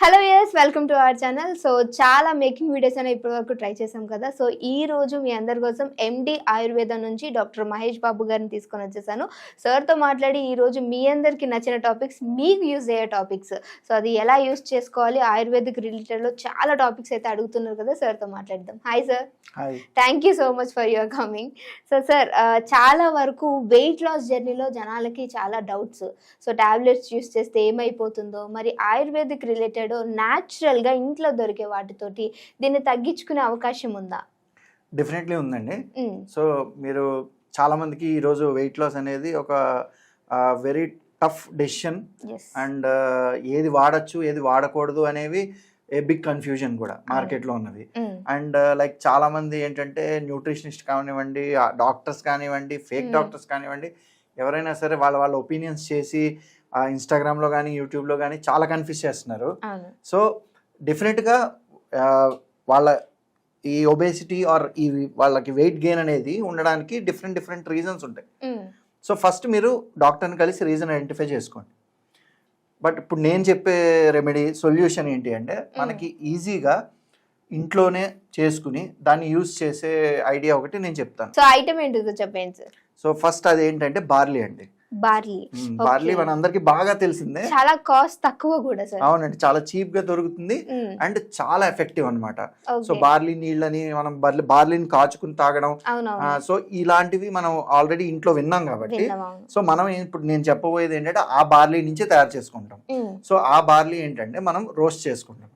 Hello yes welcome to our channel. So చాలా making videos అనేవి ఇప్పటి వరకు ట్రై చేసాం కదా. సో ఈ రోజు మీ అందరి కోసం ఎండి ఆయుర్వేద నుంచి డాక్టర్ మహేష్ బాబు గారిని తీసుకొని వచ్చేసాను. సార్తో మాట్లాడి ఈ రోజు మీ అందరికి నచ్చిన టాపిక్స్, మీకు యూజ్ అయ్యే టాపిక్స్, సో అది ఎలా యూజ్ చేసుకోవాలి ఆయుర్వేదిక్ రిలేటెడ్లో చాలా టాపిక్స్ అయితే అడుగుతున్నారు కదా. సార్తో మాట్లాడదాం. Hi sir. Thank you so much for your coming. So sir, చాలా వరకు వెయిట్ లాస్ జర్నీలో జనాలకి చాలా డౌట్స్. సో టాబ్లెట్స్ యూస్ చేస్తే ఏమైపోతుందో, మరి ఆయుర్వేదిక్ రిలేటెడ్ న్యాచురల్ గా ఇంట్లో దొరికే వాటితోటి దీన్ని తగ్గించుకునే అవకాశం ఉందా? డెఫినెట్లీ ఉందండి. సో మీరు చాలా మందికి ఈరోజు వెయిట్ లాస్ అనేది ఒక వెరీ టఫ్ డెసిషన్ అండ్ ఏది వాడచ్చు ఏది వాడకూడదు అనేవి ఏ బిగ్ కన్ఫ్యూజన్ కూడా మార్కెట్లో ఉన్నది. అండ్ లైక్ చాలా మంది ఏంటంటే న్యూట్రిషనిస్ట్ కానివ్వండి, డాక్టర్స్ కానివ్వండి, ఫేక్ డాక్టర్స్ కానివ్వండి, ఎవరైనా సరే వాళ్ళ ఒపీనియన్స్ చేసి ఇన్స్టాగ్రామ్లో కానీ యూట్యూబ్లో కానీ చాలా కన్ఫ్యూజ్ చేస్తున్నారు. సో డెఫినెట్గా వాళ్ళ ఈ ఒబేసిటీ ఆర్ ఈ వాళ్ళకి వెయిట్ గెయిన్ అనేది ఉండడానికి డిఫరెంట్ రీజన్స్ ఉంటాయి. సో ఫస్ట్ మీరు డాక్టర్ని కలిసి రీజన్ ఐడెంటిఫై చేసుకోండి. బట్ ఇప్పుడు నేను చెప్పే రెమెడీ సొల్యూషన్ ఏంటి అంటే, మనకి ఈజీగా ఇంట్లోనే చేసుకుని దాన్ని యూజ్ చేసే ఐడియా ఒకటి నేను చెప్తాను. సో ఐటమ్ ఏంటో చెప్పండి సార్. సో ఫస్ట్ అది ఏంటంటే బార్లీ అండి. బార్లీ మన అందరికి బాగా తెలిసిందే, చాలా కాస్ట్ తక్కువ కూడా సార్. అవునండి, చాలా చీప్ గా దొరుకుతుంది అండ్ చాలా ఎఫెక్టివ్ అన్నమాట. సో బార్లీ నీళ్ళని మనం బార్లీని కాచుకుని తాగడం, సో ఇలాంటివి మనం ఆల్రెడీ ఇంట్లో విన్నాం కాబట్టి, సో మనం ఇప్పుడు నేను చెప్పబోయేది ఏంటంటే ఆ బార్లీ నుంచే తయారు చేసుకుంటాం. సో ఆ బార్లీ ఏంటంటే మనం రోస్ట్ చేసుకుంటాం.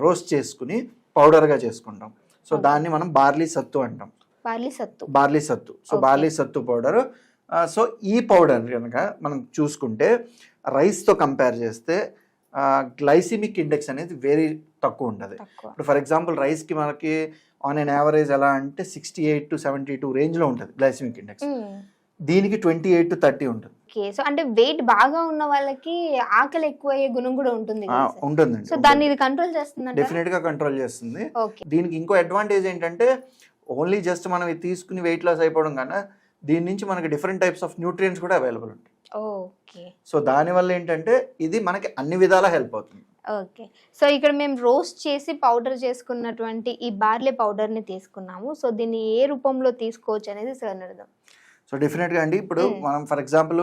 రోస్ట్ చేసుకుని పౌడర్ గా చేసుకుంటాం. సో దాన్ని మనం బార్లీ సత్తు అంటాం. బార్లీ సత్తు. సో బార్లీ సత్తు పౌడర్. సో ఈ పౌడర్ కనుక మనం చూసుకుంటే రైస్తో కంపేర్ చేస్తే గ్లైసిమిక్ ఇండెక్స్ అనేది వెరీ తక్కువ ఉంటుంది. ఇప్పుడు ఫర్ ఎగ్జాంపుల్ రైస్కి మనకి ఆన్ ఎన్ యావరేజ్ ఎలా అంటే 68 to 72 రేంజ్లో ఉంటుంది గ్లైసిమిక్ ఇండెక్స్. దీనికి 28 to 30 ఉంటుంది. సో అంటే వెయిట్ బాగా ఉన్న వాళ్ళకి ఆకలి ఎక్కువ అయ్యే గుణం కూడా ఉంటుంది. ఉంటుందండి. సో దాన్ని ఇది కంట్రోల్ చేస్తుంది. డెఫినెట్ గా కంట్రోల్ చేస్తుంది. దీనికి ఇంకో అడ్వాంటేజ్ ఏంటంటే, ఓన్లీ జస్ట్ మనం ఇది తీసుకుని వెయిట్ లాస్ అయిపోవడం కన్నా దీని నుంచి మనకి డిఫరెంట్ టైప్స్ ఆఫ్ న్యూట్రియంట్స్ కూడా అవైలబుల్ ఉంటాయి. సో దానివల్ల ఏంటంటే ఇది మనకి అన్ని విధాలా హెల్ప్ అవుతుంది. ఓకే. సో ఇక్కడ మేము రోస్ట్ చేసి పౌడర్ చేసుకున్నటువంటి ఈ బార్లీ పౌడర్ని తీసుకున్నాము. సో దీన్ని ఏ రూపంలో తీసుకోవచ్చు అనేది సార్ అర్థం. సో డెఫినెట్గా అండి, ఇప్పుడు మనం ఫర్ ఎగ్జాంపుల్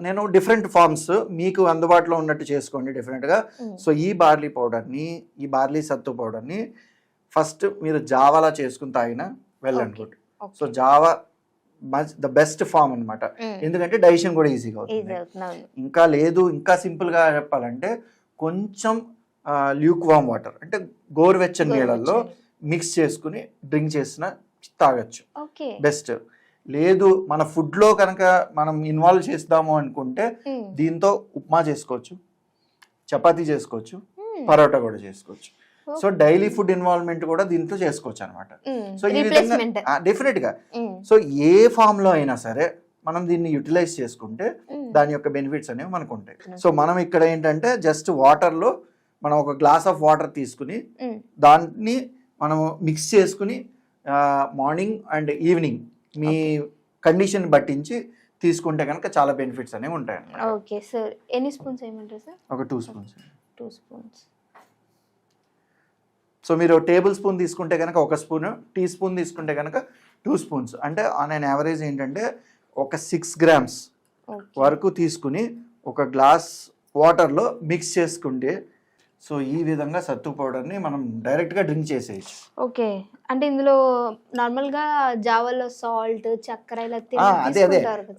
నేను డిఫరెంట్ ఫార్మ్స్ మీకు అందుబాటులో ఉన్నట్టు చేసుకోండి డెఫినెట్గా. సో ఈ బార్లీ పౌడర్ని, ఈ బార్లీ సత్తు పౌడర్ని ఫస్ట్ మీరు జావాలా చేసుకుని తాగినా వెల్ అండ్ గుడ్. సో జావా ద బెస్ట్ ఫార్మ్ అనమాట, ఎందుకంటే డైజెషన్ కూడా ఈజీగా అవుతుంది. ఇంకా లేదు, ఇంకా సింపుల్గా చెప్పాలంటే కొంచెం ల్యూక్ వామ్ వాటర్ అంటే గోరువెచ్చని నీళ్ళల్లో మిక్స్ చేసుకుని డ్రింక్ చేసిన తాగొచ్చు, బెస్ట్. లేదు మన ఫుడ్లో కనుక మనం ఇన్వాల్వ్ చేస్తాము అనుకుంటే దీంతో ఉప్మా చేసుకోవచ్చు, చపాతీ చేసుకోవచ్చు, పరోటా కూడా చేసుకోవచ్చు. సో డైలీ ఫుడ్ ఇన్వాల్వ్మెంట్ కూడా దీంతో చేసుకోవచ్చు అనమాట. సో ఈ విధంగా డెఫినెట్ గా సో ఏ ఫామ్ లో అయినా సరే మనం దీన్ని యూటిలైజ్ చేసుకుంటే దాని యొక్క బెనిఫిట్స్ అనేవి మనకు ఉంటాయి. సో మనం ఇక్కడ ఏంటంటే జస్ట్ వాటర్ లో మనం ఒక గ్లాస్ ఆఫ్ వాటర్ తీసుకుని దాన్ని మనం మిక్స్ చేసుకుని morning and evening me condition పట్టించి తీసుకుంటే కనుక చాలా బెనిఫిట్స్ అనేవి ఉంటాయి. ఓకే సార్, ఎన్ని స్పూన్స్ ఏమంటారు సార్? ఒక 2 స్పూన్స్. 2 స్పూన్స్. సో మీరు టేబుల్ స్పూన్ తీసుకుంటే కనుక 1 స్పూన్, టీ స్పూన్ తీసుకుంటే కనుక 2 స్పూన్స్, అంటే ఆన్ అన్ యావరేజ్ ఏంటంటే ఒక 6 grams వరకు తీసుకుని ఒక గ్లాస్ వాటర్లో మిక్స్ చేసుకుంటే, సో ఈ విధంగా సత్తు పౌడర్ని మనం డైరెక్ట్గా డ్రింక్ చేసేయచ్చు. ఓకే, అంటే ఇందులో నార్మల్గా జావాలో సాల్ట్, చక్కెర ఇలా అదే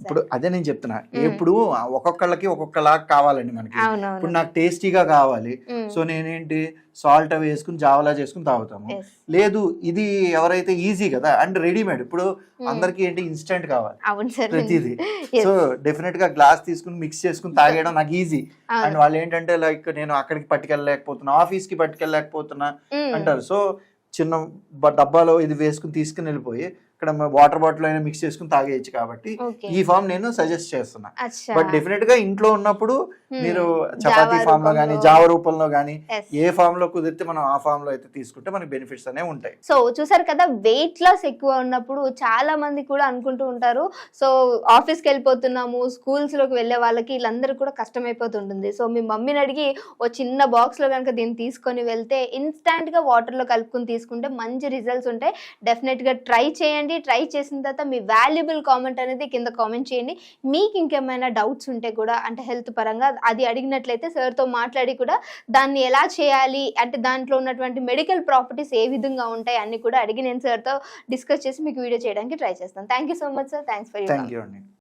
ఇప్పుడు అదే నేను చెప్తున్నా. ఇప్పుడు ఒక్కొక్కళ్ళకి ఒక్కొక్కలాగా కావాలండి మనకి. ఇప్పుడు నాకు టేస్టీగా కావాలి, సో నేనేంటి సాల్ట్ అవి వేసుకుని జావలా చేసుకుని తాగుతాము. లేదు, ఇది ఎవరైతే ఈజీ కదా అండ్ రెడీమేడ్, ఇప్పుడు అందరికి ఏంటి ఇన్స్టెంట్ కావాలి ప్రతిదీ. సో డెఫినెట్ గా గ్లాస్ తీసుకుని మిక్స్ చేసుకుని తాగేయడం నాకు ఈజీ. అండ్ వాళ్ళు ఏంటంటే లైక్ నేను అక్కడికి పట్టుకెళ్ళలేకపోతున్నా, ఆఫీస్ కి పట్టుకెళ్ళలేకపోతున్నా అంటారు. సో చిన్న డబ్బాలో ఇది వేసుకుని తీసుకుని వెళ్ళిపోయి ఇక్కడ వాటర్ బాటిల్ అయినా మిక్స్ చేసుకుని తాగేయచ్చు కాబట్టి ఓకే ఈ ఫామ్ నేను సజెస్ట్ చేస్తున్నా. అచ్చా బట్ డెఫినెట్ గా ఇంట్లో ఉన్నప్పుడు మీరు చపాతీ జావా ఫామ్ లో కానీ రూపంలో. జావ రూపంలో కానీ Yes. ఏ ఫామ్ లో కుదిరితే మనం ఆ ఫామ్ లో అయితే తీసుకుంటే మనకి బెనిఫిట్స్ అనేవి ఉంటాయి. సో చూసారు కదా, వెయిట్ లాస్ ఎక్కువ ఉన్నప్పుడు చాలా మంది కూడా అనుకుంటూ ఉంటారు, సో ఆఫీస్కి వెళ్ళిపోతున్నాము, స్కూల్స్ లోకి వెళ్ళే వాళ్ళకి వీళ్ళందరూ కూడా కష్టమైపోతుంటుంది. సో మీ మమ్మీని అడిగి ఓ చిన్న బాక్స్ లో కనుక దీన్ని తీసుకొని వెళ్తే ఇన్స్టాంట్ గా వాటర్ లో కలుపుకొని తీసుకుంటే మంచి రిజల్ట్స్ ఉంటాయి. డెఫినెట్ గా ట్రై చేయండి. ట్రై చేసిన తర్వాత మీ వాల్యుబుల్ కామెంట్ అనేది కింద కామెంట్ చేయండి. మీకు ఇంకేమైనా డౌట్స్ ఉంటే కూడా అంటే హెల్త్ పరంగా అది అడిగినట్లయితే సార్తో మాట్లాడి కూడా దాన్ని ఎలా చేయాలి అంటే దాంట్లో ఉన్నటువంటి మెడికల్ ప్రాపర్టీస్ ఏ విధంగా ఉంటాయి అన్ని కూడా అడిగి నేను సార్తో డిస్కస్ చేసి మీకు వీడియో చేయడానికి ట్రై చేస్తాను. Thank you so much sir. Thanks for thank you అండి.